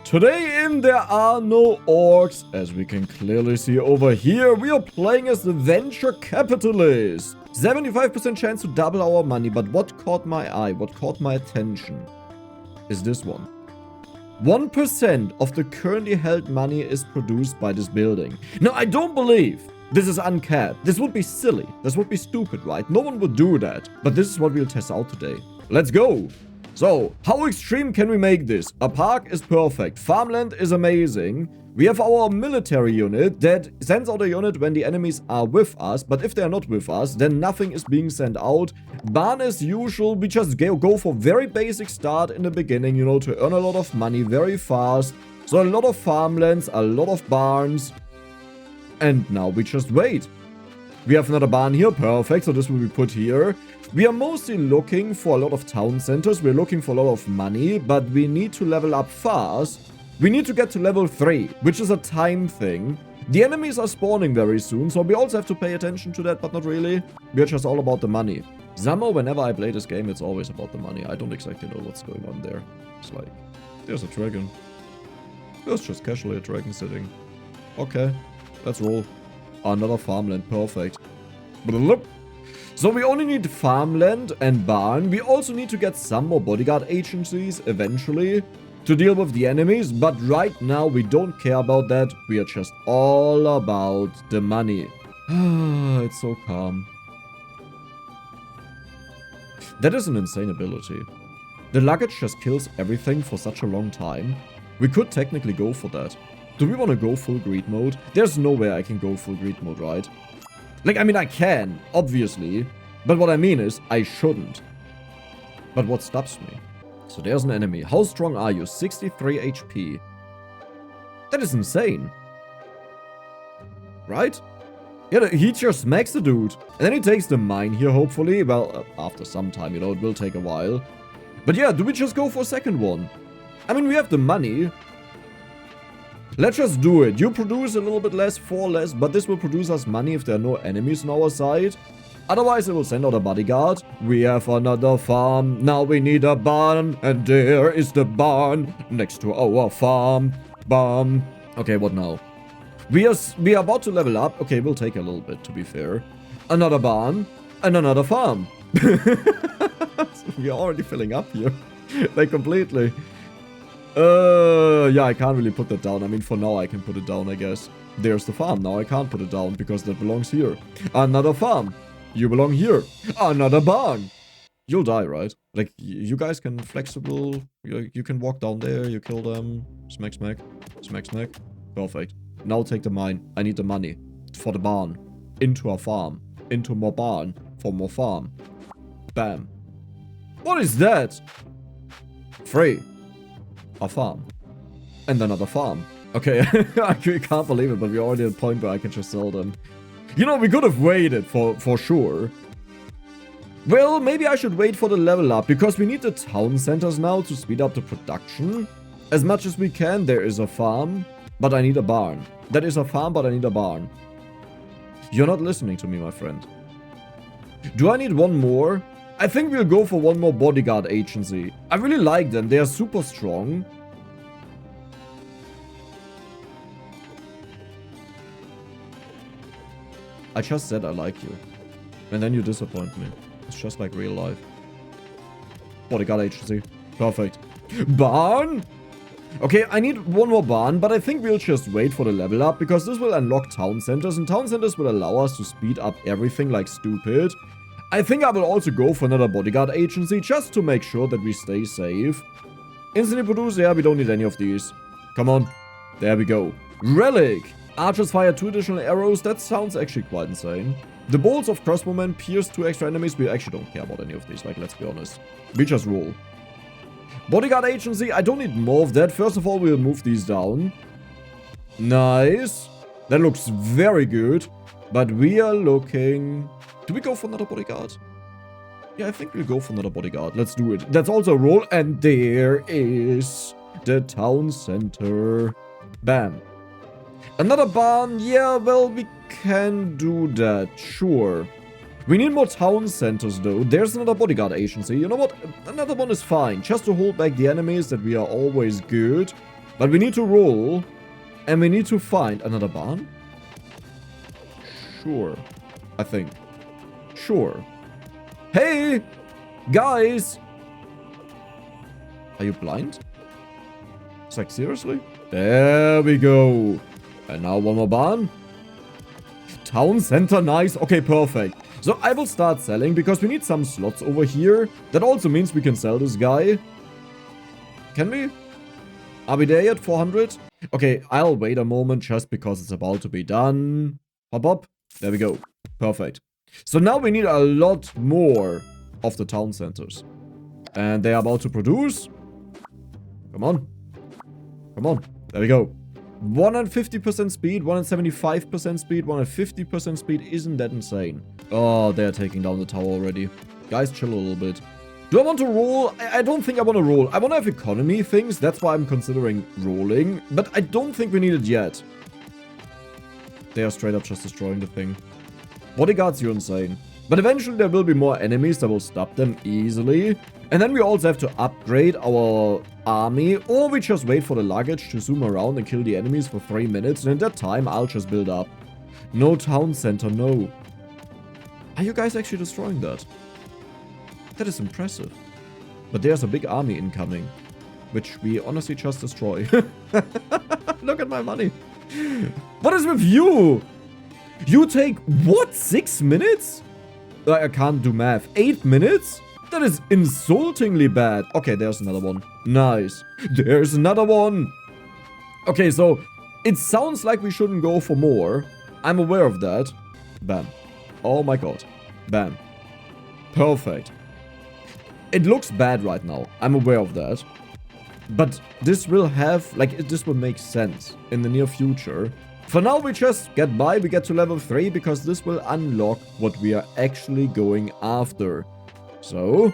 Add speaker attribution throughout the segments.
Speaker 1: Today in There Are No Orcs, as we can clearly see over here, we are playing as the venture capitalist. 75% chance to double our money, but what caught my eye, what caught my attention is this one. 1% of the currently held money is produced by this building. Now, I don't believe this is uncapped. This would be silly. This would be stupid, right? No one would do that. But this is what we'll test out today. Let's go. So, how extreme can we make this? A park is perfect. Farmland is amazing. We have our military unit that sends out a unit when the enemies are with us. But if they are not with us, then nothing is being sent out. Barn as usual, we just go for very basic start in the beginning, you know, to earn a lot of money very fast. So a lot of farmlands, a lot of barns. And now we just wait. We have another barn here, perfect, so this will be put here. We are mostly looking for a lot of town centers, we're looking for a lot of money, but we need to level up fast. We need to get to level 3, which is a time thing. The enemies are spawning very soon, so we also have to pay attention to that, but not really. We're just all about the money. Somehow, whenever I play this game, it's always about the money. I don't exactly know what's going on there. It's like, there's a dragon. There's just casually a dragon sitting. Okay, let's roll. Another farmland, perfect. So we only need farmland and barn. We also need to get some more bodyguard agencies eventually to deal with the enemies. But right now we don't care about that. We are just all about the money. It's so calm. That is an insane ability. The luggage just kills everything for such a long time. We could technically go for that. Do we want to go full greed mode? There's no way I can go full greed mode, right? Like, I mean, I can, obviously. But what I mean is, I shouldn't. But what stops me? So there's an enemy. How strong are you? 63 HP. That is insane. Right? Yeah, he just smacks the dude. And then he takes the mine here, hopefully. Well, after some time, you know, it will take a while. But yeah, do we just go for a second one? I mean, we have the money. Let's just do it. You produce a little bit less, 4 less, but this will produce us money if there are no enemies on our side. Otherwise, it will send out a bodyguard. We have another farm. Now we need a barn. And there is the barn next to our farm. Bam. Okay, what now? We are about to level up. Okay, we'll take a little bit, to be fair. Another barn and another farm. We are already filling up here. Like, completely. Yeah, I can't really put that down. I mean, for now, I can put it down, I guess. There's the farm. Now I can't put it down because that belongs here. Another farm. You belong here. Another barn. You'll die, right? Like, you guys can flexible. You can walk down there. You kill them. Smack, smack. Smack, smack. Perfect. Now take the mine. I need the money. For the barn. Into a farm. Into more barn. For more farm. Bam. What is that? Free. A farm. And another farm. Okay, I can't believe it, but we're already at a point where I can just sell them. You know, we could have waited for sure. Well, maybe I should wait for the level up, because we need the town centers now to speed up the production. As much as we can, there is a farm, but I need a barn. That is a farm, but I need a barn. You're not listening to me, my friend. Do I need one more? I think we'll go for one more bodyguard agency. I really like them. They are super strong. I just said I like you. And then you disappoint me. It's just like real life. Bodyguard agency. Perfect. Barn? Okay, I need one more barn, but I think we'll just wait for the level up, because this will unlock town centers, and town centers will allow us to speed up everything like stupid. I think I will also go for another bodyguard agency, just to make sure that we stay safe. Instantly produce, yeah, we don't need any of these. Come on. There we go. Relic. Archers fire 2 additional arrows. That sounds actually quite insane. The bolts of crossbowmen pierce 2 extra enemies. We actually don't care about any of these, like, let's be honest. We just roll. Bodyguard agency, I don't need more of that. First of all, we'll move these down. Nice. That looks very good. But we are looking... Do we go for another bodyguard? Yeah, I think we'll go for another bodyguard. Let's do it. That's also a roll. And there is the town center. Bam. Another barn. Yeah, well, we can do that. Sure. We need more town centers, though. There's another bodyguard agency. You know what? Another one is fine. Just to hold back the enemies, that we are always good. But we need to roll. And we need to find another barn? Sure. I think. Sure. Hey! Guys! Are you blind? It's like, seriously? There we go. And now one more barn. Town center, nice. Okay, perfect. So I will start selling because we need some slots over here. That also means we can sell this guy. Can we? Are we there yet? 400? Okay, I'll wait a moment just because it's about to be done. Hop up. There we go. Perfect. So now we need a lot more of the town centers. And they are about to produce. Come on. Come on. There we go. 150% speed, 175% speed, 150% speed. Isn't that insane? Oh, they're taking down the tower already. Guys, chill a little bit. Do I want to roll? I don't think I want to roll. I want to have economy things. That's why I'm considering rolling. But I don't think we need it yet. They are straight up just destroying the thing. Bodyguards, you're insane. But eventually there will be more enemies that will stop them easily. And then we also have to upgrade our army. Or we just wait for the luggage to zoom around and kill the enemies for 3 minutes. And in that time, I'll just build up. No town center, no. Are you guys actually destroying that? That is impressive. But there's a big army incoming. Which we honestly just destroy. Look at my money. What is with you? You take, what, 6 minutes? I can't do math. 8 minutes? That is insultingly bad. Okay, there's another one. Nice. There's another one. Okay, so it sounds like we shouldn't go for more. I'm aware of that. Bam. Oh my god. Bam. Perfect. It looks bad right now. I'm aware of that. But this will have, like, this will make sense in the near future. For now, we just get by. We get to level 3 because this will unlock what we are actually going after. So,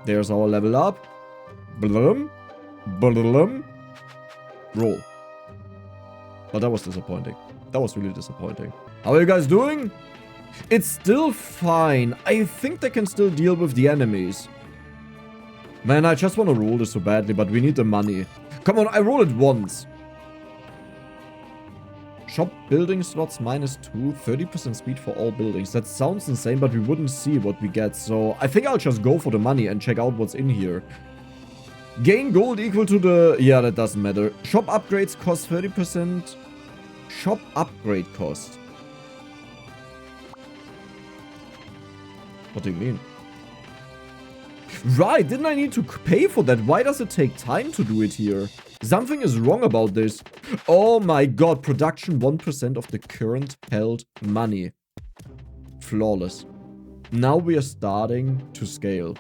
Speaker 1: there's our level up. Blum. Blum. Roll. But that was disappointing. That was really disappointing. How are you guys doing? It's still fine. I think they can still deal with the enemies. Man, I just want to roll this so badly, but we need the money. Come on, I roll it once. Shop building slots -2, 30% speed for all buildings. That sounds insane, but we wouldn't see what we get. So I think I'll just go for the money and check out what's in here. Gain gold equal to the... Yeah, that doesn't matter. Shop upgrades cost 30%. Shop upgrade cost. What do you mean? Right, didn't I need to pay for that? Why does it take time to do it here? Something is wrong about this. Oh my god, production 1% of the current held money. Flawless. Now we are starting to scale.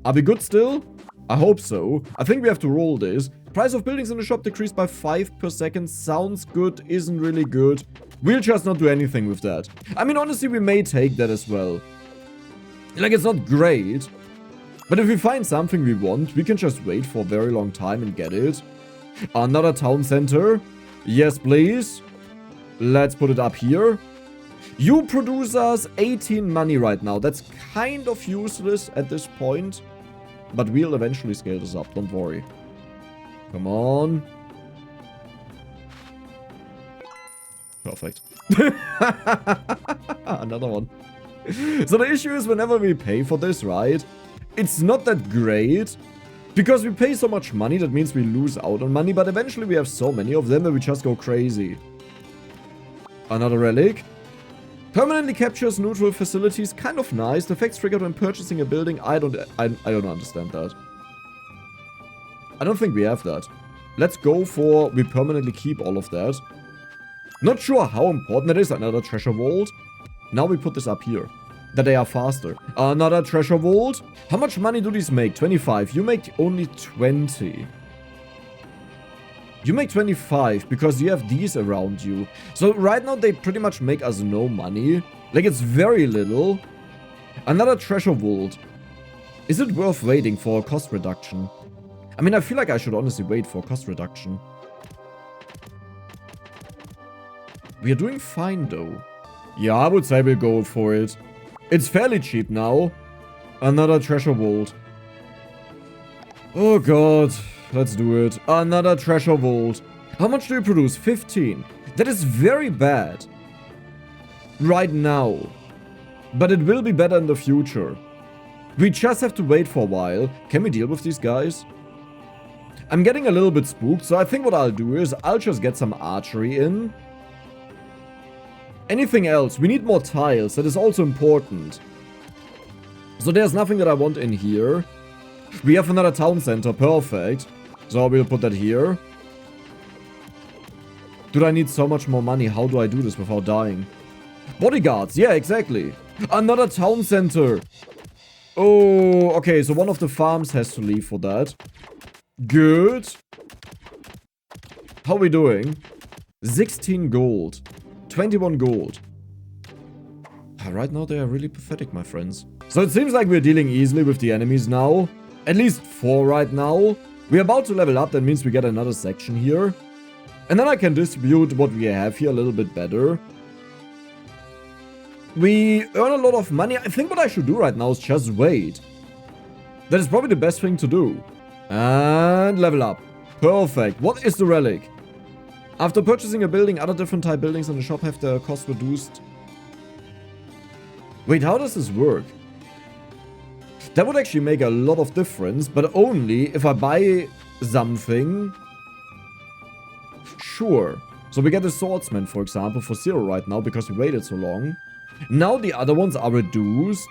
Speaker 1: Are we good still? I hope so. I think we have to roll this. Price of buildings in the shop decreased by 5 per second. Sounds good, isn't really good. We'll just not do anything with that. I mean, honestly, we may take that as well. Like, it's not great. But if we find something we want, we can just wait for a very long time and get it. Another town center. Yes, please. Let's put it up here. You produce us 18 money right now. That's kind of useless at this point. But we'll eventually scale this up. Don't worry. Come on. Perfect. Another one. So the issue is whenever we pay for this, right? It's not that great. Because we pay so much money, that means we lose out on money. But eventually we have so many of them that we just go crazy. Another relic. Permanently captures neutral facilities. Kind of nice. The effects triggered when purchasing a building. I don't understand that. I don't think we have that. Let's go for... We permanently keep all of that. Not sure how important it is. Another treasure vault. Now we put this up here. That they are faster. Another treasure vault. How much money do these make? 25. You make only 20. You make 25 because you have these around you. So right now they pretty much make us no money. Like, it's very little. Another treasure vault. Is it worth waiting for a cost reduction? I mean, I feel like I should honestly wait for a cost reduction. We are doing fine though. Yeah, I would say we'll go for it. It's fairly cheap now. Another treasure vault. Oh god. Let's do it. Another treasure vault. How much do you produce? 15. That is very bad. Right now. But it will be better in the future. We just have to wait for a while. Can we deal with these guys? I'm getting a little bit spooked, so I think what I'll do is I'll just get some archery in. Anything else? We need more tiles. That is also important. So there's nothing that I want in here. We have another town center. Perfect. So we'll put that here. Dude, I need so much more money. How do I do this without dying? Bodyguards. Yeah, exactly. Another town center. Oh, okay. So one of the farms has to leave for that. Good. How are we doing? 16 gold. 21 gold. Right now they are really pathetic, my friends. So it seems like we're dealing easily with the enemies now. At least 4 right now. We're about to level up. That means we get another section here. And then I can distribute what we have here a little bit better. We earn a lot of money. I think what I should do right now is just wait. That is probably the best thing to do. And level up. Perfect. What is the relic? After purchasing a building, other different type buildings in the shop have their cost reduced. Wait, how does this work? That would actually make a lot of difference, but only if I buy something. Sure. So we get a swordsman, for example, for 0 right now because we waited so long. Now the other ones are reduced.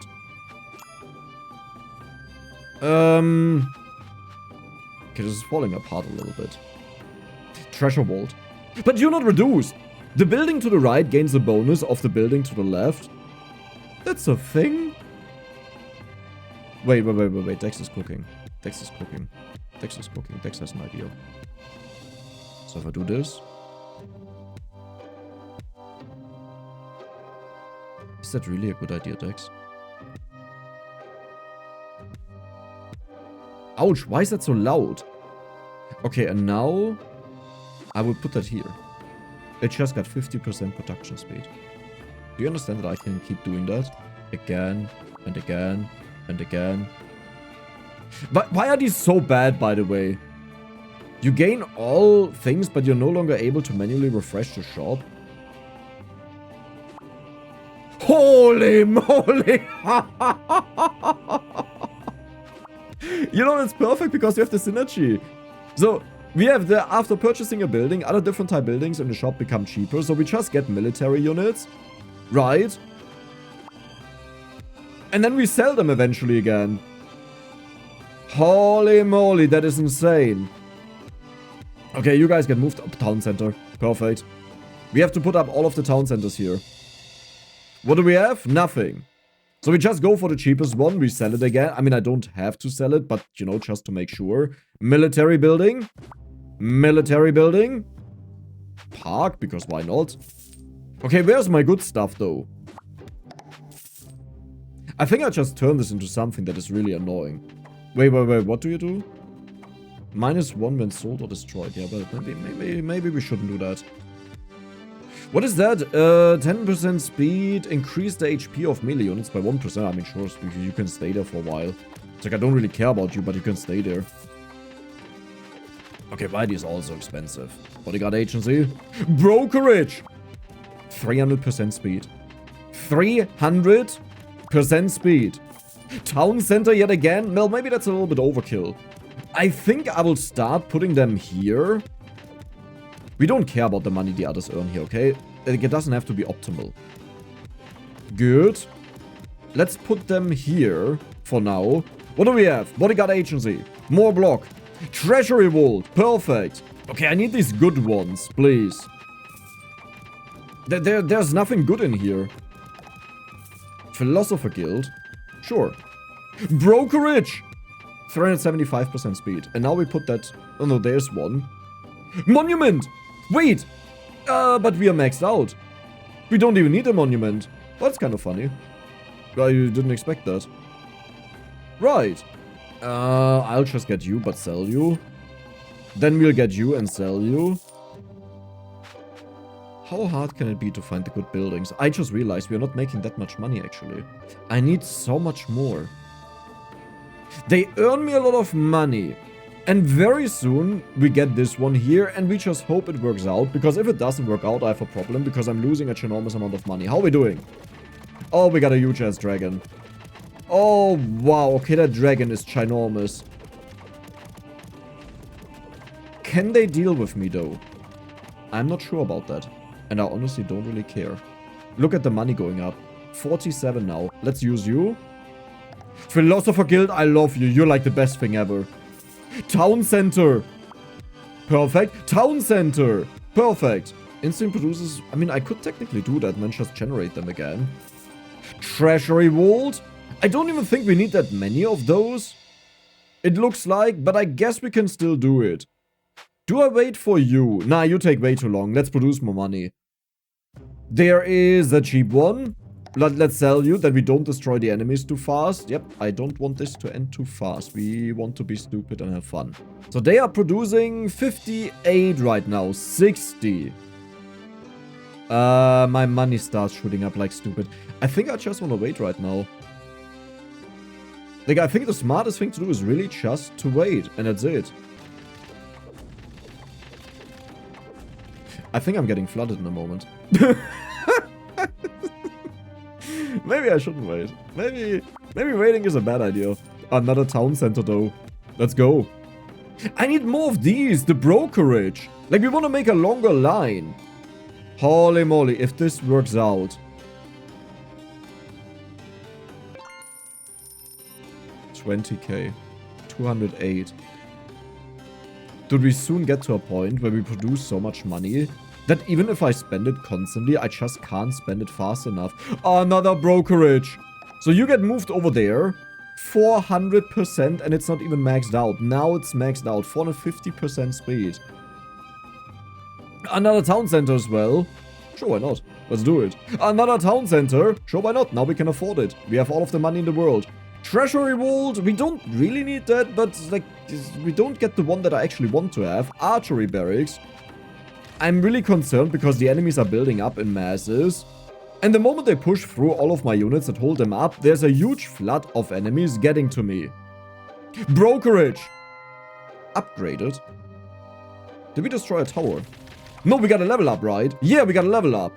Speaker 1: Okay, this is falling apart a little bit. Treasure vault. But you're not reduced. The building to the right gains a bonus of the building to the left. That's a thing? Wait. Dex is cooking. Dex is cooking. Dex is cooking. Dex has an idea. So if I do this... Is that really a good idea, Dex? Ouch, why is that so loud? Okay, and now... I will put that here. It just got 50% production speed. Do you understand that I can keep doing that? Again, and again, and again. But why are these so bad, by the way? You gain all things, but you're no longer able to manually refresh the shop. Holy moly! You know, that's perfect because you have the synergy. So, we have the, after purchasing a building, other different type buildings in the shop become cheaper. So we just get military units. Right? And then we sell them eventually again. Holy moly, that is insane. Okay, you guys get moved up town center. Perfect. We have to put up all of the town centers here. What do we have? Nothing. So we just go for the cheapest one. We sell it again. I mean, I don't have to sell it, but, you know, just to make sure. Military building. Military building. Park, because why not? Okay, where's my good stuff, though? I think I just turned this into something that is really annoying. Wait, what do you do? -1 when sold or destroyed. Yeah, but maybe we shouldn't do that. What is that? 10% speed. Increase the HP of melee units by 1%. I mean, sure, you can stay there for a while. It's like, I don't really care about you, but you can stay there. Okay, Mighty is also expensive. Bodyguard agency. Brokerage. 300% speed. 300% speed. Town center yet again? Well, maybe that's a little bit overkill. I think I will start putting them here. We don't care about the money the others earn here, okay? It doesn't have to be optimal. Good. Let's put them here for now. What do we have? Bodyguard agency. More block. Treasury vault. Perfect. Okay, I need these good ones, please. There's nothing good in here. Philosopher Guild. Sure. Brokerage. 375% speed. And now we put that... Oh no, there's one. Monument. Wait. But we are maxed out. We don't even need a monument. That's kind of funny. You didn't expect that. Right. I'll just get you, but sell you. Then we'll get you and sell you. How hard can it be to find the good buildings? I just realized we are not making that much money, actually. I need so much more. They earn me a lot of money. And very soon, we get this one here, and we just hope it works out. Because if it doesn't work out, I have a problem, because I'm losing a ginormous amount of money. How are we doing? Oh, we got a huge-ass dragon. Oh, wow. Okay, that dragon is ginormous. Can they deal with me, though? I'm not sure about that. And I honestly don't really care. Look at the money going up. 47 now. Let's use you. Philosopher Guild, I love you. You're like the best thing ever. Town Center. Perfect. Town Center. Perfect. Instant produces... I mean, I could technically do that and then just generate them again. Treasury Vault. I don't even think we need that many of those. It looks like, but I guess we can still do it. Do I wait for you? Nah, you take way too long. Let's produce more money. There is a cheap one. Let's sell you that we don't destroy the enemies too fast. Yep, I don't want this to end too fast. We want to be stupid and have fun. So they are producing 58 right now. 60. My money starts shooting up like stupid. I think I just want to wait right now. Like, I think the smartest thing to do is really just to wait. And that's it. I think I'm getting flooded in a moment. Maybe I shouldn't wait. Maybe waiting is a bad idea. Another town center though. Let's go. I need more of these. The brokerage. Like, we want to make a longer line. Holy moly, if this works out. 20k. 208. Dude, we soon get to a point where we produce so much money that even if I spend it constantly, I just can't spend it fast enough. Another brokerage. So you get moved over there. 400% and it's not even maxed out. Now it's maxed out. 450% speed. Another town center as well. Sure, why not? Let's do it. Another town center. Sure, why not? Now we can afford it. We have all of the money in the world. Treasury Vault. We don't really need that, but like, we don't get the one that I actually want to have. Archery Barracks. I'm really concerned because the enemies are building up in masses. And the moment they push through all of my units that hold them up, there's a huge flood of enemies getting to me. Brokerage. Upgraded. Did we destroy a tower? No, we got a level up, right? Yeah, we got a level up.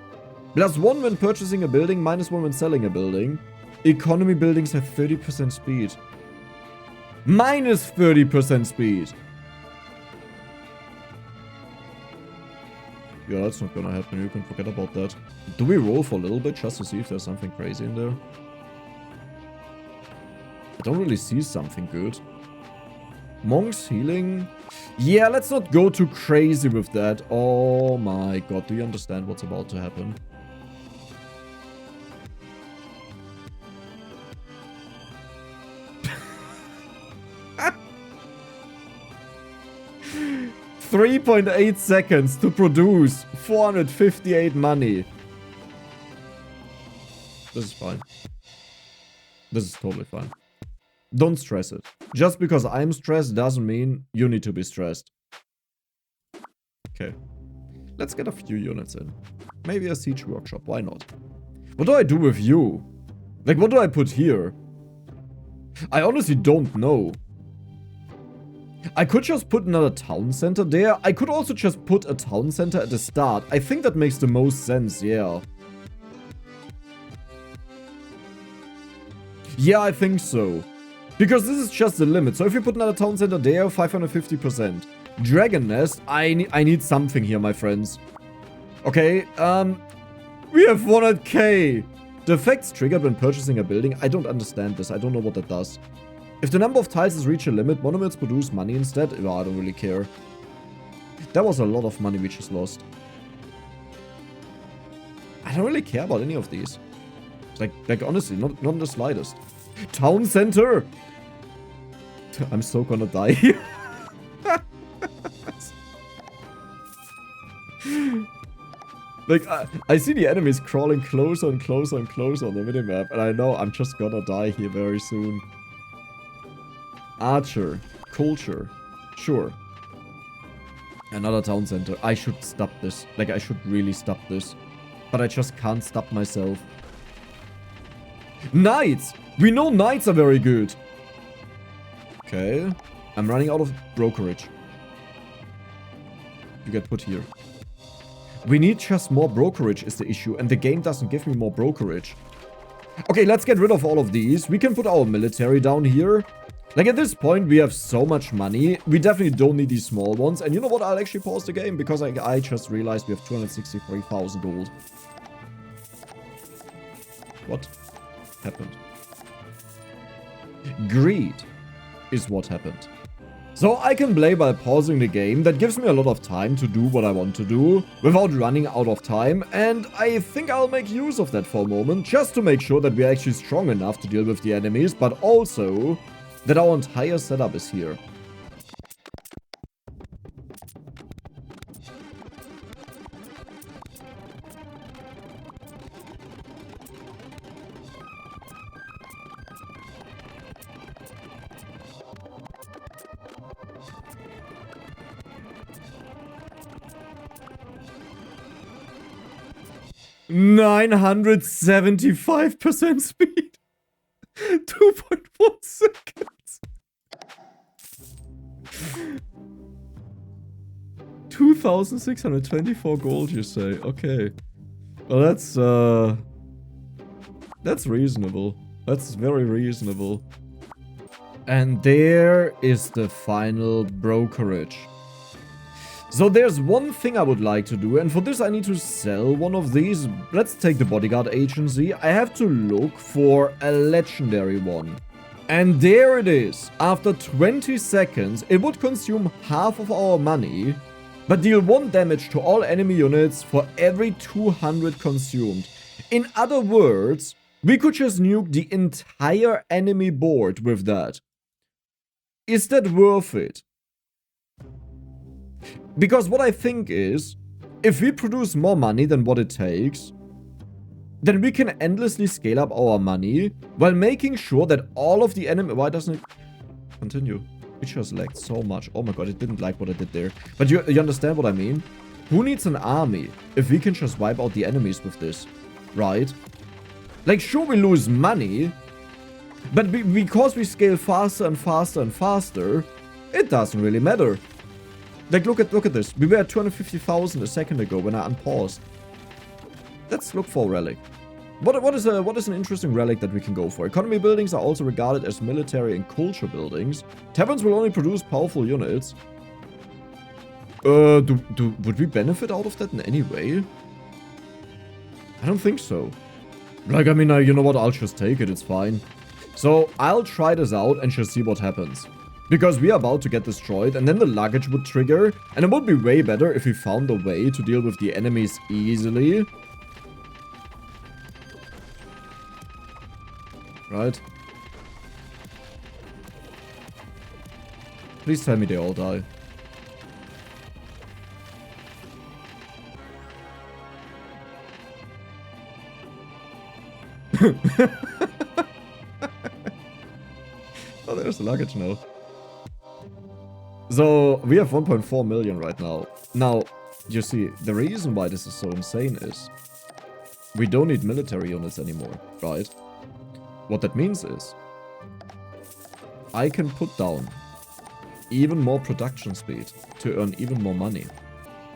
Speaker 1: +1 when purchasing a building, -1 when selling a building. Economy buildings have 30% speed. -30% speed. Yeah, that's not gonna happen. You can forget about that. Do we roll for a little bit just to see if there's something crazy in there? I don't really see something good. Monks healing? Yeah, let's not go too crazy with that. Oh my god, do you understand what's about to happen? $3.8 seconds to produce 458 money. This is fine. This is totally fine. Don't stress it. Just because I'm stressed doesn't mean you need to be stressed. Okay. Let's get a few units in. Maybe a siege workshop. Why not? What do I do with you? Like, what do I put here? I honestly don't know. I could just put another town center there. I could also just put a town center at the start. I think that makes the most sense, yeah. Yeah, I think so. Because this is just the limit. So if you put another town center there, 550%. Dragon Nest, I need something here, my friends. Okay, we have 100k. The effects triggered when purchasing a building. I don't understand this. I don't know what that does. If the number of tiles has reached a limit, monuments produce money instead. Well, I don't really care. That was a lot of money we just lost. I don't really care about any of these. Like honestly, not in the slightest. Town center! I'm so gonna die here. Like, I see the enemies crawling closer and closer and closer on the minimap, and I know I'm just gonna die here very soon. Archer. Culture. Sure. Another town center. I should stop this. Like, I should really stop this. But I just can't stop myself. Knights! We know knights are very good. Okay. I'm running out of brokerage. You get put here. We need just more brokerage is the issue, and the game doesn't give me more brokerage. Okay, let's get rid of all of these. We can put our military down here. Like, at this point, we have so much money. We definitely don't need these small ones. And you know what? I'll actually pause the game because I just realized we have 263,000 gold. What happened? Greed is what happened. So I can play by pausing the game. That gives me a lot of time to do what I want to do without running out of time. And I think I'll make use of that for a moment, just to make sure that we're actually strong enough to deal with the enemies, but also that our entire setup is here. %975% speed. 2.1 seconds. 2,624 gold, you say? Okay. Well, that's reasonable. That's very reasonable. And there is the final brokerage. So there's one thing I would like to do, and for this I need to sell one of these. Let's take the bodyguard agency. I have to look for a legendary one. And there it is. After 20 seconds, it would consume half of our money, but deal 1 damage to all enemy units for every 200 consumed. In other words, we could just nuke the entire enemy board with that. Is that worth it? Because what I think is, if we produce more money than what it takes, then we can endlessly scale up our money while making sure that all of the enemy... Why doesn't it continue? It just lagged so much. Oh my god, it didn't like what I did there. But you understand what I mean? Who needs an army if we can just wipe out the enemies with this? Right? Like, sure, we lose money, but because we scale faster and faster and faster, it doesn't really matter. Like, look at this. We were at 250,000 a second ago when I unpaused. Let's look for a relic. What is an interesting relic that we can go for? Economy buildings are also regarded as military and culture buildings. Taverns will only produce powerful units. Would we benefit out of that in any way? I don't think so. Like, I mean, you know what? I'll just take it. It's fine. So I'll try this out and just see what happens. Because we are about to get destroyed, and then the luggage would trigger, and it would be way better if we found a way to deal with the enemies easily. Right? Please tell me they all die. Oh, there's the luggage now. So, we have 1.4 million right now. Now, you see, the reason why this is so insane is we don't need military units anymore, right? What that means is I can put down even more production speed to earn even more money.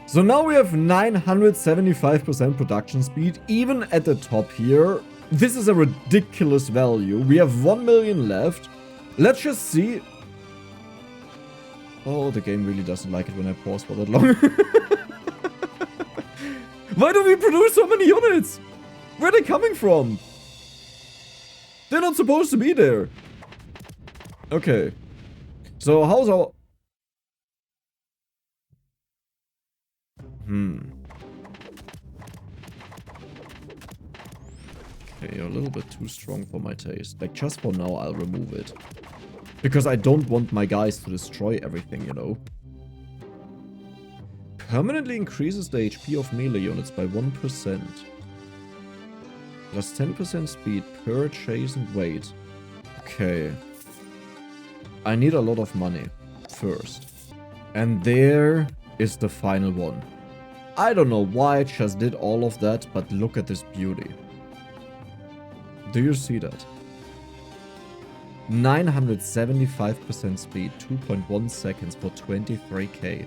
Speaker 1: So now we have 975% production speed, even at the top here. This is a ridiculous value. We have 1 million left. Let's just see. Oh, the game really doesn't like it when I pause for that long. Why do we produce so many units? Where are they coming from? They're not supposed to be there. Okay. So how's our... Okay, you're a little bit too strong for my taste. Like, just for now, I'll remove it. Because I don't want my guys to destroy everything, you know. Permanently increases the HP of melee units by 1%. Plus 10% speed per adjacent weight. Okay. I need a lot of money first. And there is the final one. I don't know why I just did all of that, but look at this beauty. Do you see that? 975% speed, 2.1 seconds for 23k.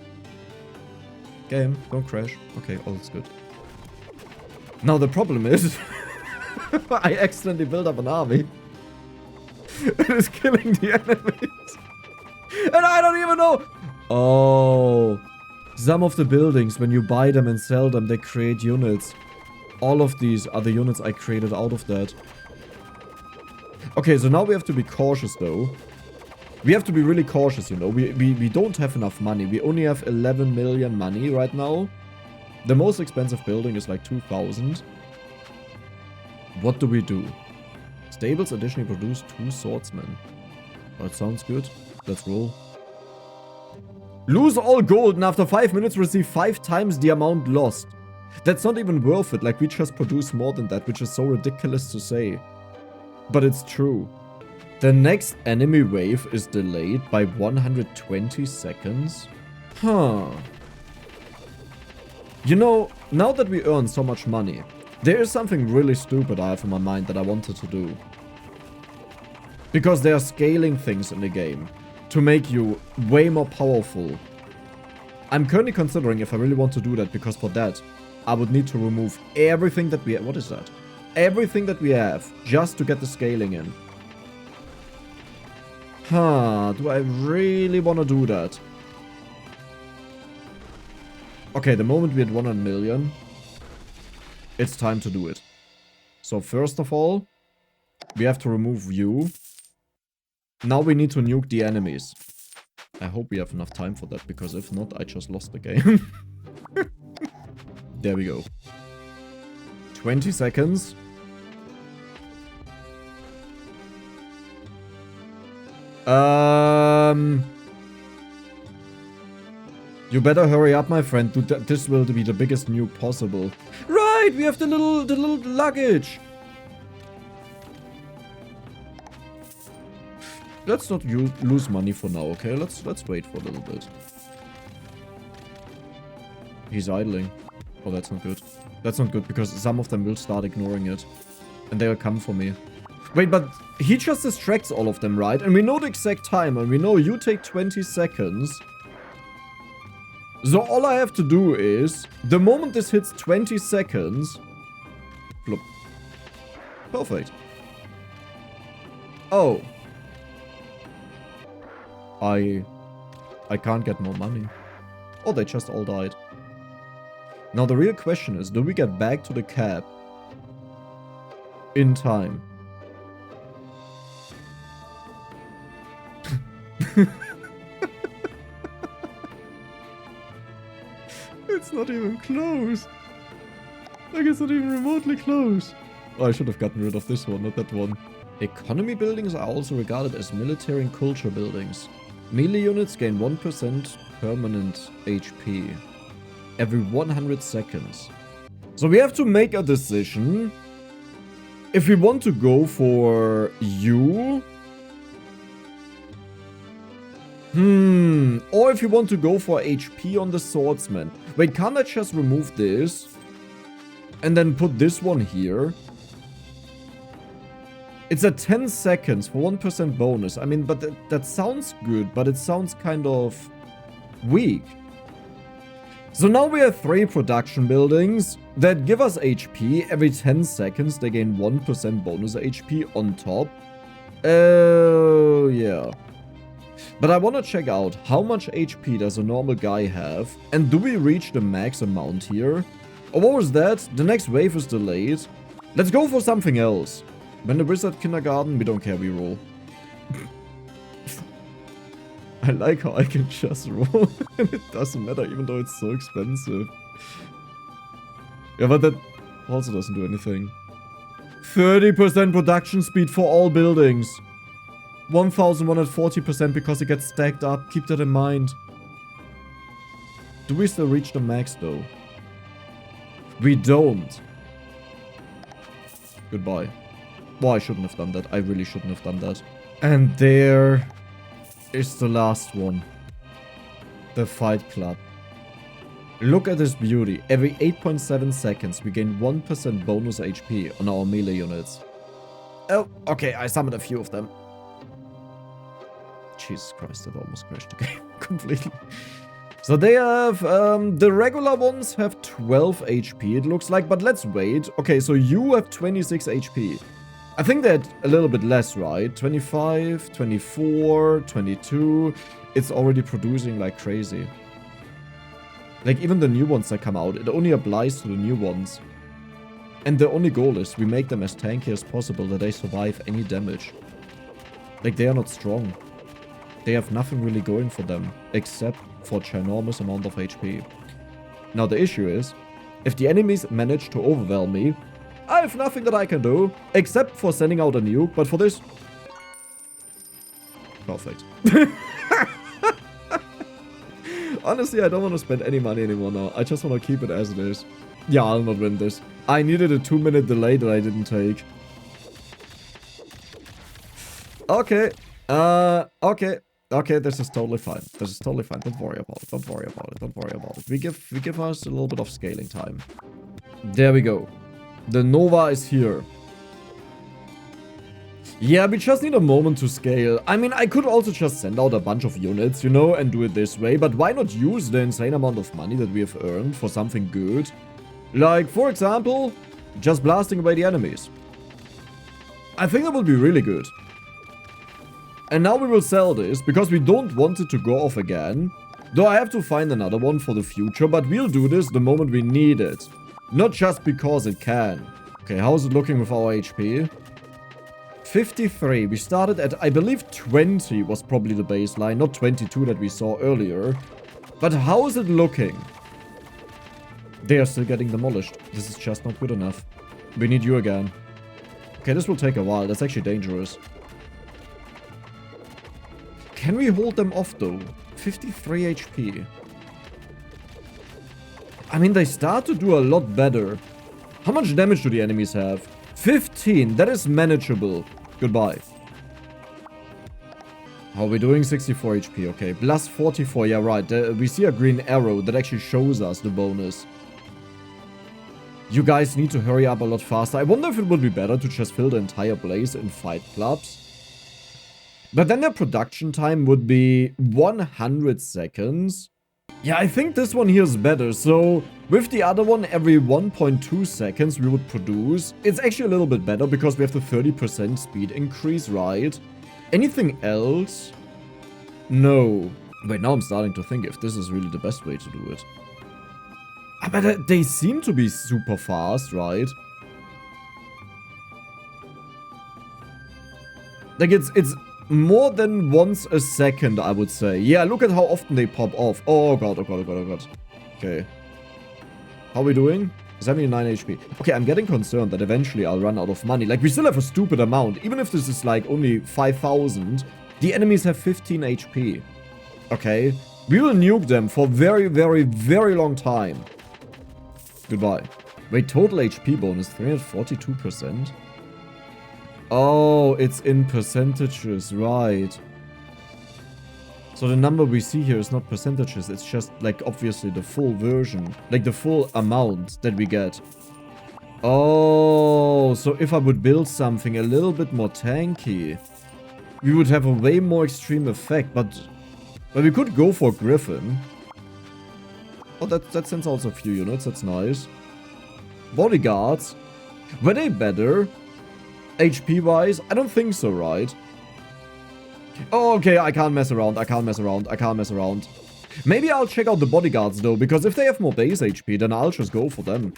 Speaker 1: Game, don't crash. Okay, all's good. Now the problem is, I accidentally built up an army. It is killing the enemies. And I don't even know. Oh. Some of the buildings, when you buy them and sell them, they create units. All of these are the units I created out of that. Okay, so now we have to be cautious, though. We have to be really cautious, you know. We don't have enough money. We only have 11 million money right now. The most expensive building is like 2,000. What do we do? Stables additionally produce 2 swordsmen. That sounds good. Let's roll. Lose all gold and after 5 minutes receive 5 times the amount lost. That's not even worth it. Like, we just produce more than that, which is so ridiculous to say. But it's true. The next enemy wave is delayed by 120 seconds. Huh. You know, now that we earn so much money, there is something really stupid I have in my mind that I wanted to do. Because they are scaling things in the game to make you way more powerful. I'm currently considering if I really want to do that, because for that, I would need to remove everything that we have. What is that? Everything that we have, just to get the scaling in. Huh, do I really want to do that? Okay, the moment we had 100 million, it's time to do it. So first of all, we have to remove you. Now we need to nuke the enemies. I hope we have enough time for that, because if not, I just lost the game. There we go. 20 seconds. You better hurry up, my friend. Dude, this will be the biggest nuke possible. Right, we have the little luggage. Let's not lose money for now, okay? Let's wait for a little bit. He's idling. Oh, that's not good. That's not good, because some of them will start ignoring it. And they'll come for me. Wait, but he just distracts all of them, right? And we know the exact time, and we know you take 20 seconds. So all I have to do is, the moment this hits 20 seconds... Flip. Perfect. Oh. I can't get more money. Oh, they just all died. Now the real question is, do we get back to the cap in time? It's not even close. Like, it's not even remotely close. Oh, I should have gotten rid of this one, not that one. Economy buildings are also regarded as military and culture buildings. Melee units gain 1% permanent HP every 100 seconds. So we have to make a decision if we want to go for you. Or if you want to go for HP on the swordsman. Wait, can't I just remove this? And then put this one here? It's at 10 seconds for 1% bonus. I mean, but that sounds good, but it sounds kind of weak. So now we have 3 production buildings that give us HP. Every 10 seconds they gain 1% bonus HP on top. Oh, yeah. But I want to check out how much HP does a normal guy have. And do we reach the max amount here? Oh, what was that? The next wave is delayed. Let's go for something else. When the wizard kindergarten, we don't care, we roll. I like how I can just roll. And it doesn't matter, even though it's so expensive. Yeah, but that also doesn't do anything. 30% production speed for all buildings. 1140% because it gets stacked up. Keep that in mind. Do we still reach the max though? We don't. Goodbye. Well, I shouldn't have done that. I really shouldn't have done that. And there is the last one. The Fight Club. Look at this beauty. Every 8.7 seconds, we gain 1% bonus HP on our melee units. Oh, okay, I summoned a few of them. Jesus Christ, that almost crashed the game completely. So they have, the regular ones have 12 HP, it looks like, but let's wait. Okay, so you have 26 HP. I think they're a little bit less, right? 25, 24, 22. It's already producing like crazy. Like, even the new ones that come out, it only applies to the new ones. And the only goal is we make them as tanky as possible, that they survive any damage. Like, they are not strong. They have nothing really going for them, except for a ginormous amount of HP. Now, the issue is, if the enemies manage to overwhelm me, I have nothing that I can do, except for sending out a nuke, but for this... Perfect. Honestly, I don't want to spend any money anymore now. I just want to keep it as it is. Yeah, I'll not win this. I needed a 2-minute delay that I didn't take. Okay. Okay, this is totally fine. This is totally fine. Don't worry about it. Don't worry about it. Don't worry about it. We give us a little bit of scaling time. There we go. The Nova is here. Yeah, we just need a moment to scale. I mean, I could also just send out a bunch of units, you know, and do it this way. But why not use the insane amount of money that we have earned for something good? Like, for example, just blasting away the enemies. I think that would be really good. And now we will sell this, because we don't want it to go off again. Though I have to find another one for the future, but we'll do this the moment we need it. Not just because it can. Okay, how's it looking with our HP? 53. We started at, I believe, 20 was probably the baseline, not 22 that we saw earlier. But how is it looking? They are still getting demolished. This is just not good enough. We need you again. Okay, this will take a while. That's actually dangerous. Can we hold them off, though? 53 HP. I mean, they start to do a lot better. How much damage do the enemies have? 15. That is manageable. Goodbye. How are we doing? 64 HP. Okay. Plus 44. Yeah, right. We see a green arrow that actually shows us the bonus. You guys need to hurry up a lot faster. I wonder if it would be better to just fill the entire place in fight clubs. But then their production time would be 100 seconds. Yeah, I think this one here is better. So, with the other one, every 1.2 seconds we would produce. It's actually a little bit better because we have the 30% speed increase, right? Anything else? No. Wait, now I'm starting to think if this is really the best way to do it. But they seem to be super fast, right? Like, it's more than once a second, I would say. Yeah, look at how often they pop off. Oh god, oh god, oh god, oh god. Okay. How are we doing? 79 HP. Okay, I'm getting concerned that eventually I'll run out of money. Like, we still have a stupid amount. Even if this is, like, only 5,000, the enemies have 15 HP. Okay? We will nuke them for very, very, very long time. Goodbye. Wait, total HP bonus, 342%? Oh, it's in percentages, right. So the number we see here is not percentages, it's just, like, obviously the full version. Like, the full amount that we get. Oh, so if I would build something a little bit more tanky, we would have a way more extreme effect, but we could go for Griffin. Oh, that sends also a few units, that's nice. Bodyguards. Were they better? HP-wise? I don't think so, right? Oh, okay, I can't mess around, I can't mess around, I can't mess around. Maybe I'll check out the bodyguards, though, because if they have more base HP, then I'll just go for them.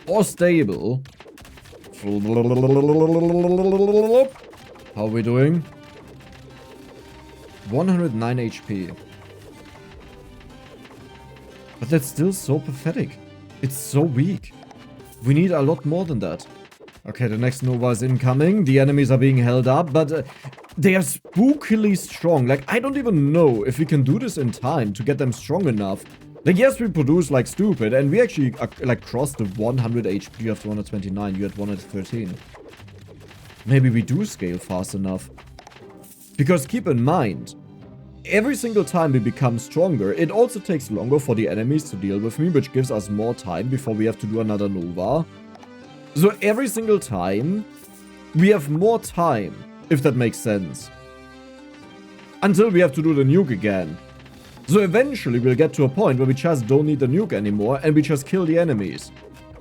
Speaker 1: Or stable. How are we doing? 109 HP. But that's still so pathetic. It's so weak. We need a lot more than that. Okay, the next Nova is incoming. The enemies are being held up, but they are spookily strong. Like, I don't even know if we can do this in time to get them strong enough. Like, yes, we produce like stupid, and we actually like crossed the 100 HP. You have 229, you had 113. Maybe we do scale fast enough. Because keep in mind, every single time we become stronger, it also takes longer for the enemies to deal with me, which gives us more time before we have to do another Nova. So every single time, we have more time, if that makes sense. Until we have to do the nuke again. So eventually we'll get to a point where we just don't need the nuke anymore and we just kill the enemies.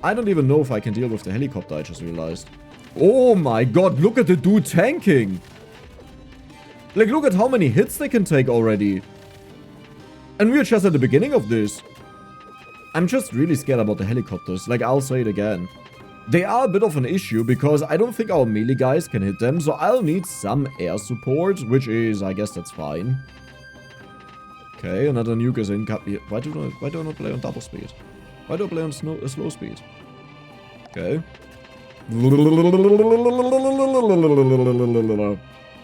Speaker 1: I don't even know if I can deal with the helicopter, I just realized. Oh my god, look at the dude tanking. Like, look at how many hits they can take already. And we're just at the beginning of this. I'm just really scared about the helicopters. Like, I'll say it again. They are a bit of an issue because I don't think our melee guys can hit them. So I'll need some air support, which is, I guess that's fine. Okay, another nuke is in. Why do I not play on double speed? Why do I play on slow speed? Okay.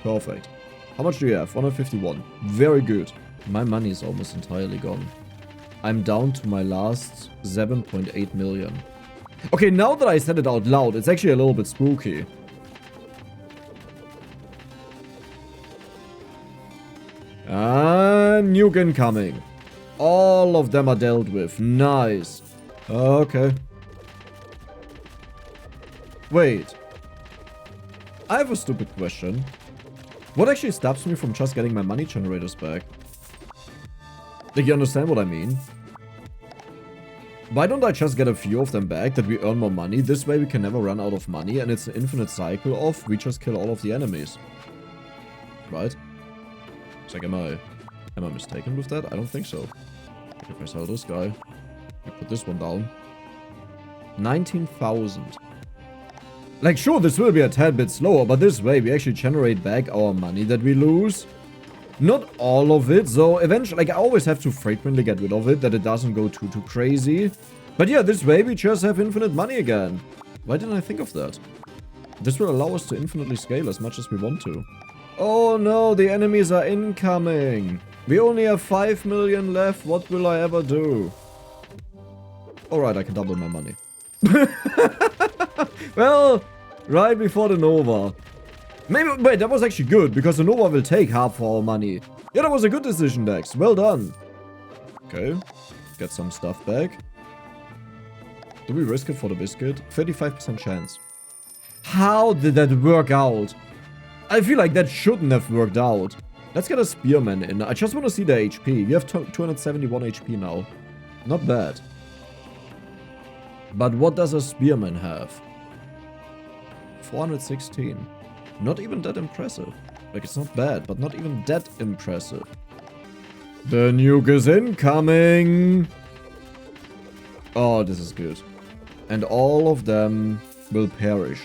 Speaker 1: Perfect. How much do you have? 151. Very good. My money is almost entirely gone. I'm down to my last 7.8 million. Okay, now that I said it out loud, it's actually a little bit spooky. And nuke incoming. All of them are dealt with. Nice. Okay. Wait. I have a stupid question. What actually stops me from just getting my money generators back? Like, you understand what I mean? Why don't I just get a few of them back that we earn more money? This way we can never run out of money and it's an infinite cycle of we just kill all of the enemies. Right? It's like, am I mistaken with that? I don't think so. If I sell this guy, we put this one down. 19,000. Like, sure, this will be a tad bit slower, but this way we actually generate back our money that we lose. Not all of it, so eventually, like, I always have to frequently get rid of it, that it doesn't go too crazy. But yeah, this way we just have infinite money again. Why didn't I think of that? This will allow us to infinitely scale as much as we want to. Oh no, the enemies are incoming. We only have 5 million left. What will I ever do? Alright, I can double my money. Well, right before the Nova. Maybe, wait, that was actually good, because the Nova will take half of our money. Yeah, that was a good decision, Dex. Well done. Okay, get some stuff back. Do we risk it for the biscuit? 35% chance. How did that work out? I feel like that shouldn't have worked out. Let's get a spearman in. I just want to see the HP. We have 271 HP now. Not bad. But what does a spearman have? 416. Not even that impressive. Like, it's not bad, but not even that impressive. The nuke is incoming! Oh, this is good. And all of them will perish.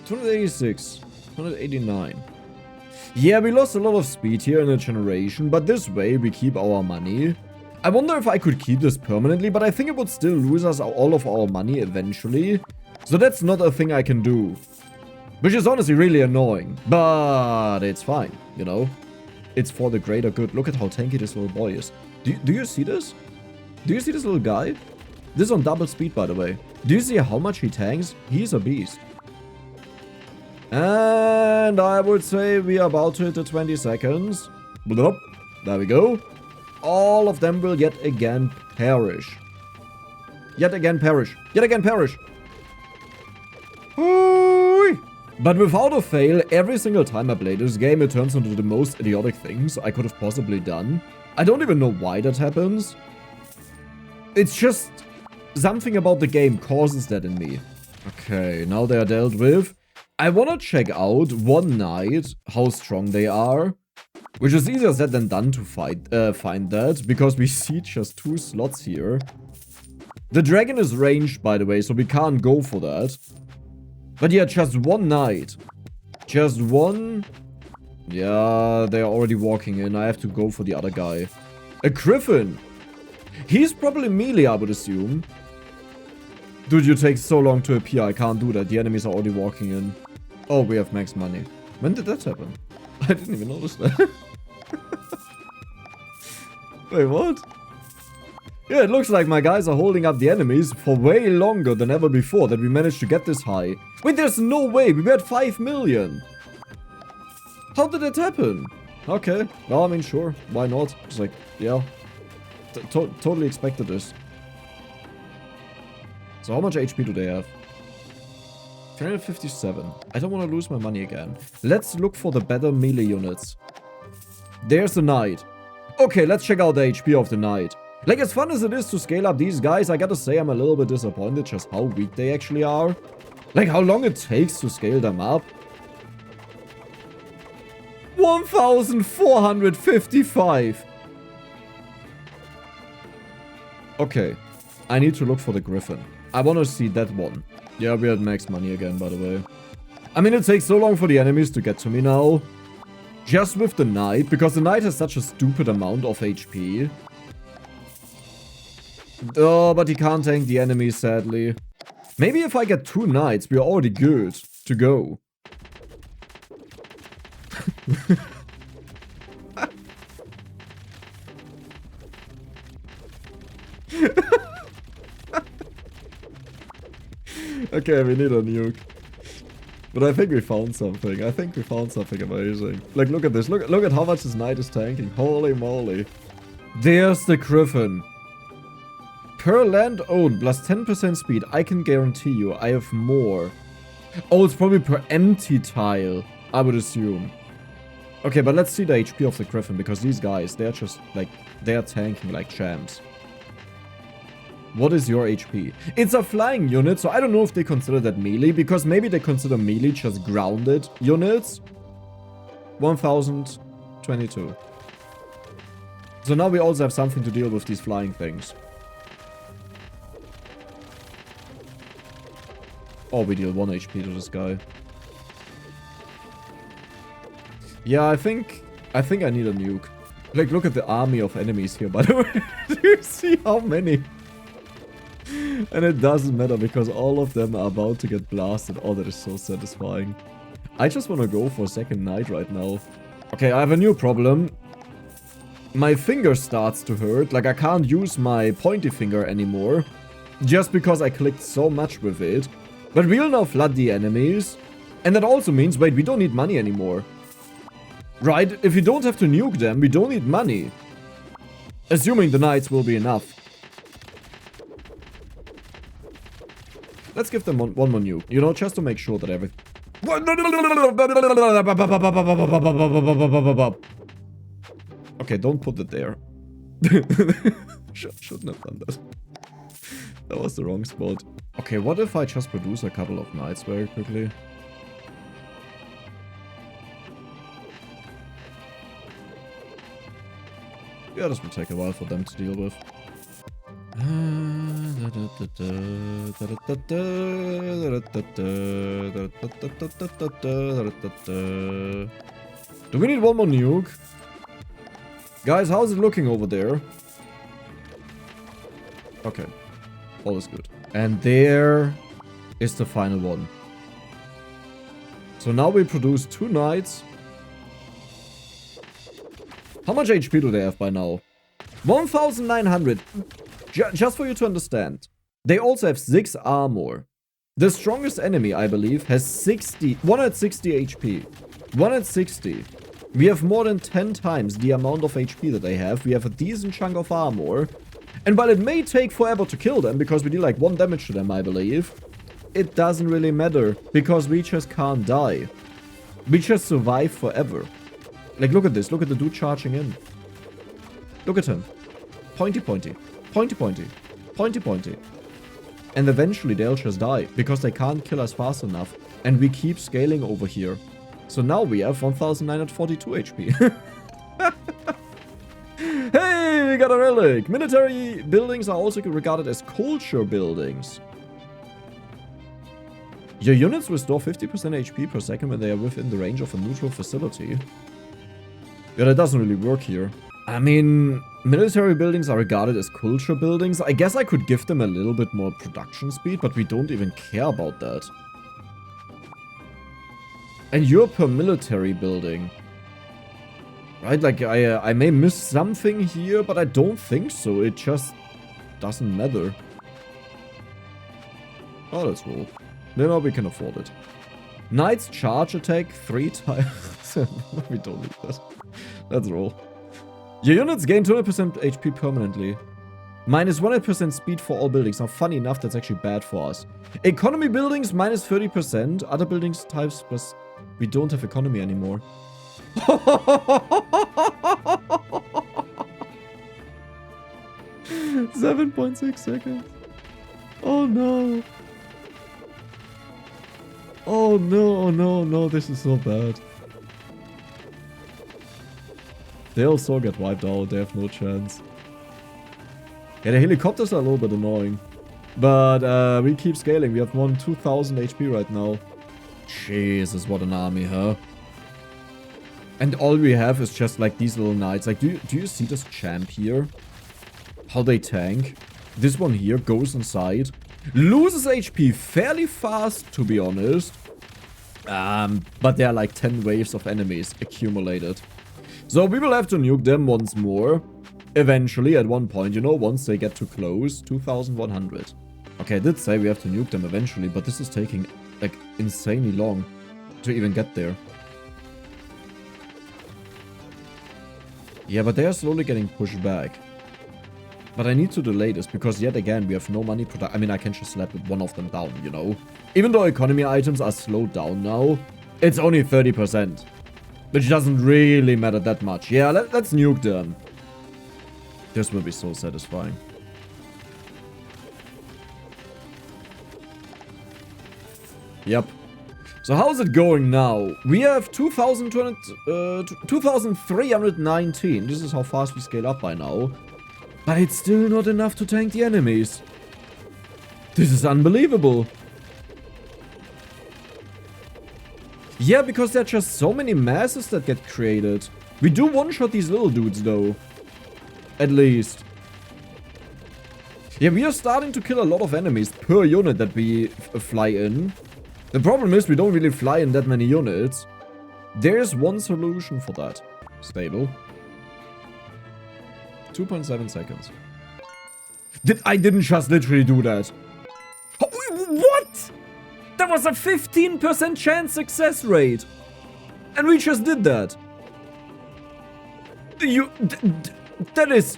Speaker 1: 286. 289. Yeah, we lost a lot of speed here in the generation, but this way we keep our money. I wonder if I could keep this permanently, but I think it would still lose us all of our money eventually. So that's not a thing I can do. Which is honestly really annoying. But it's fine, you know? It's for the greater good. Look at how tanky this little boy is. Do you see this? Do you see this little guy? This is on double speed, by the way. Do you see how much he tanks? He's a beast. And I would say we are about to hit the 20 seconds. Blup. There we go. All of them will yet again perish. Yet again perish. Yet again perish. Hoo-wee. But without a fail, every single time I play this game, it turns into the most idiotic things I could have possibly done. I don't even know why that happens. It's just something about the game causes that in me. Okay, now they are dealt with. I want to check out one night how strong they are. Which is easier said than done to find that, because we see just 2 slots here. The dragon is ranged, by the way, so we can't go for that. But yeah, just one night. Just one. Yeah, they're already walking in. I have to go for the other guy. A griffin. He's probably melee, I would assume. Dude, you take so long to appear. I can't do that. The enemies are already walking in. Oh, we have max money. When did that happen? I didn't even notice that. Wait, what? Yeah, it looks like my guys are holding up the enemies for way longer than ever before that we managed to get this high. Wait, there's no way. We were at 5 million. How did it happen? Okay. Well, I mean, sure. Why not? It's like, yeah. Totally expected this. So how much HP do they have? 357. I don't want to lose my money again. Let's look for the better melee units. There's the knight. Okay, let's check out the HP of the knight. Like, as fun as it is to scale up these guys, I gotta say I'm a little bit disappointed just how weak they actually are. Like, how long it takes to scale them up. 1,455. Okay. I need to look for the griffin. I want to see that one. Yeah, we're at max money again, by the way. I mean, it takes so long for the enemies to get to me now. Just with the knight, because the knight has such a stupid amount of HP. Oh, but he can't tank the enemies, sadly. Maybe if I get 2 knights, we're already good to go. Okay, we need a nuke. But I think we found something. I think we found something amazing. Like, look at this. Look at how much this knight is tanking. Holy moly. There's the griffin. Per land owned, plus 10% speed. I can guarantee you, I have more. Oh, it's probably per empty tile, I would assume. Okay, but let's see the HP of the griffin, because these guys, they're just, like, they're tanking like champs. What is your HP? It's a flying unit, so I don't know if they consider that melee, because maybe they consider melee just grounded units. 1022. So now we also have something to deal with these flying things. Oh, we deal 1 HP to this guy. Yeah, I think I need a nuke. Like, look at the army of enemies here, by the way. Do you see how many? And it doesn't matter, because all of them are about to get blasted. Oh, that is so satisfying. I just want to go for a second knight right now. Okay, I have a new problem. My finger starts to hurt. Like, I can't use my pointy finger anymore. Just because I clicked so much with it. But we'll now flood the enemies. And that also means, wait, we don't need money anymore. Right? If we don't have to nuke them, we don't need money. Assuming the knights will be enough. Let's give them one more nuke. You know, just to make sure that everything... Okay, don't put it there. Shouldn't have done that. That was the wrong spot. Okay, what if I just produce a couple of knights very quickly? Yeah, this will take a while for them to deal with. Do we need one more nuke? Guys, how's it looking over there? Okay. All is good. And there is the final one. So now we produce 2 knights. How much HP do they have by now? 1,900. Just for you to understand. They also have 6 armor. The strongest enemy, I believe, has 160 HP. 160. We have more than 10 times the amount of HP that they have. We have a decent chunk of armor. And while it may take forever to kill them, because we deal like 1 damage to them, I believe, it doesn't really matter, because we just can't die. We just survive forever. Like, look at this. Look at the dude charging in. Look at him. Pointy pointy. Pointy pointy. Pointy pointy. And eventually they'll just die, because they can't kill us fast enough. And we keep scaling over here. So now we have 1,942 HP. Hey, we got a relic! Military buildings are also regarded as culture buildings. Your units restore 50% HP per second when they are within the range of a neutral facility. Yeah, that doesn't really work here. I mean, military buildings are regarded as culture buildings. I guess I could give them a little bit more production speed, but we don't even care about that. And you're per military building. Right, like, I may miss something here, but I don't think so. It just doesn't matter. Oh, let's roll. No, we can afford it. Knight's charge attack 3 times. We don't need that. Let's roll. Your units gain 200% HP permanently. Minus 100% speed for all buildings. Now, funny enough, that's actually bad for us. Economy buildings, minus 30%. Other buildings types, plus we don't have economy anymore. $7.6 seconds. Oh no. Oh no, no, no, this is so bad. They also get wiped out, they have no chance. Yeah, the helicopters are a little bit annoying. But we keep scaling, we have won 2000 HP right now. Jesus, what an army, huh? And all we have is just like these little knights. Like, do you see this champ here? How they tank? This one here goes inside. Loses HP fairly fast, to be honest. But there are like 10 waves of enemies accumulated. So we will have to nuke them once more. Eventually, at one point, you know, once they get too close. 2100. Okay, I did say we have to nuke them eventually, but this is taking like insanely long to even get there. Yeah, but they are slowly getting pushed back. But I need to delay this because yet again we have no money product. I mean, I can just slap one of them down, you know. Even though economy items are slowed down now, it's only 30%. Which doesn't really matter that much. Yeah, let's nuke them. This will be so satisfying. Yep. So how's it going now? We have 2,319. This is how fast we scale up by now. But it's still not enough to tank the enemies. This is unbelievable. Yeah, because there are just so many masses that get created. We do one-shot these little dudes, though. At least. Yeah, we are starting to kill a lot of enemies per unit that we fly in. The problem is we don't really fly in that many units. There's one solution for that. Stable. 2.7 seconds. I didn't just literally do that. What? That was a 15% chance success rate. And we just did that.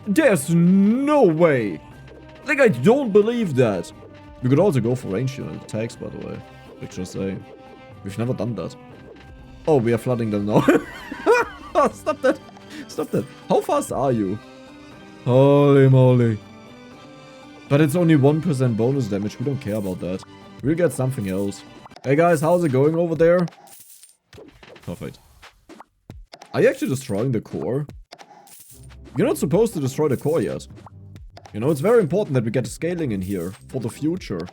Speaker 1: There's no way. Like, I don't believe that. We could also go for ranged unit attacks, by the way. Let's just say. We've never done that. Oh, we are flooding them now. Stop that. Stop that. How fast are you? Holy moly. But it's only 1% bonus damage. We don't care about that. We'll get something else. Hey guys, how's it going over there? Perfect. Are you actually destroying the core? You're not supposed to destroy the core yet. You know, it's very important that we get scaling in here for the future.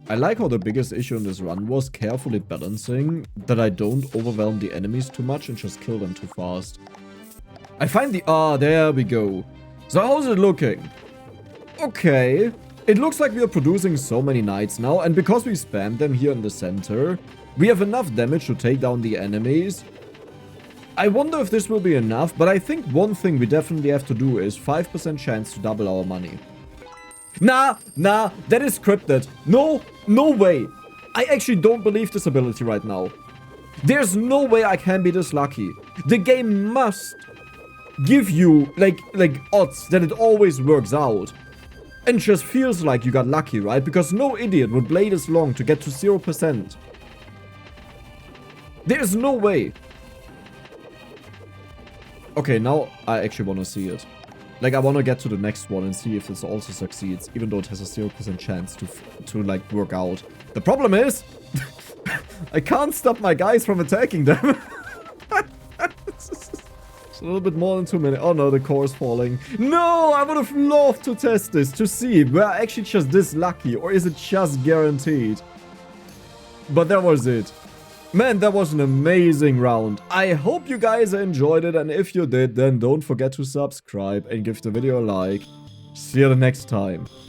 Speaker 1: I like how the biggest issue in this run was carefully balancing that I don't overwhelm the enemies too much and just kill them too fast. I find the... Ah, there we go. So how's it looking? Okay. It looks like we are producing so many knights now, and because we spammed them here in the center, we have enough damage to take down the enemies. I wonder if this will be enough, but I think one thing we definitely have to do is 5% chance to double our money. Nah, that is scripted. No way. I actually don't believe this ability right now. There's no way I can be this lucky. The game must give you, like odds that it always works out. And just feels like you got lucky, right? Because no idiot would play this long to get to 0%. There's no way. Okay, now I actually want to see it. Like, I want to get to the next one and see if this also succeeds, even though it has a 0% chance to like, work out. The problem is, I can't stop my guys from attacking them. It's a little bit more than 2 minutes. Oh no, the core is falling. No, I would have loved to test this, to see if we're actually just this lucky, or is it just guaranteed? But that was it. Man, that was an amazing round. I hope you guys enjoyed it, and if you did, then don't forget to subscribe and give the video a like. See you the next time.